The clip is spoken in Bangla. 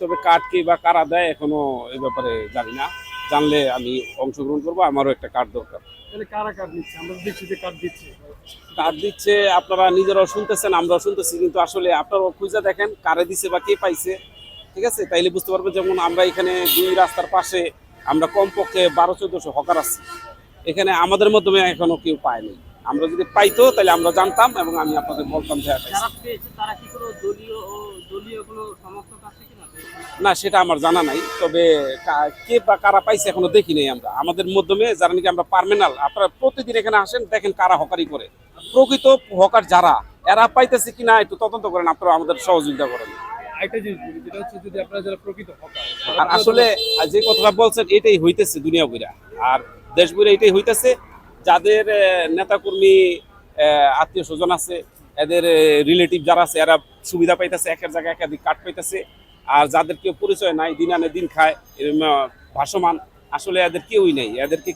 তবে কার্ড কি বা কারা দেয় এখনো এই ব্যাপারে জানি না। জানলে আমি অংশগ্রহণ করবো, আমারও একটা কার্ড দরকার। তাহলে কারা কার্ড নিচ্ছে? আমরা তো দেখছি যে কার্ড দিচ্ছে। কার্ড দিচ্ছে, আপনারা নিজেরাও শুনতেছেন, আমরাও শুনতেছি, কিন্তু আসলে আপনারাও খুঁজে দেখেন কারে দিছে বা কে পাইছে। ঠিক আছে, তাইলে বুঝতে পারবেন। যেমন আমরা এখানে দুই রাস্তার পাশে আমরা কমপক্ষে 1200-1400 হকার আছি, এখানে আমাদের মাধ্যমে এখনো কেউ পায়নি। আমরা যদি পাইতো তাহলে আমরা জানতাম এবং আমি আপনাদের বলতাম যে হ্যাঁ, পাইছি। যারা পেয়েছে তারা কি কোনো দলীয় কোনো সমর্থক আছে কিনা? না, সেটা আমার জানা নাই। তবে কে বা কারা পাইছে এখনো দেখি নাই। আমরা আমাদের মাধ্যমে যারা নাকি আমরা পার্মেনাল, আপনারা প্রতিদিন এখানে আসেন, দেখেন কারা হকারি করে, প্রকৃত হকার যারা, এরা পাইতেছে কিনা একটু তদন্ত করেন, আপনারা আমাদের সহযোগিতা করেন। আরেকটা জিনিস বলি, যেটা হচ্ছে যদি আপনারা যারা প্রকৃত হকার আর আসলে যে কথাটা বলছেন এটাই হইতেছে দুনিয়া বইরা আর দেশ বইরা, এটাই হইতেছে। যাদের নেতাকর্মী আত্মীয় স্বজন আছে, এদের রিলেটিভ যারা আছে, এরা সুবিধা পাইতেছে, একের জায়গায় একাধিক কার্ড পাইতেছে। আর যাদের কেউ পরিচয় নাই, দিন আনে দিন খায়, এরম ভাসমান, আসলে এদের কেউই নেই। এদেরকে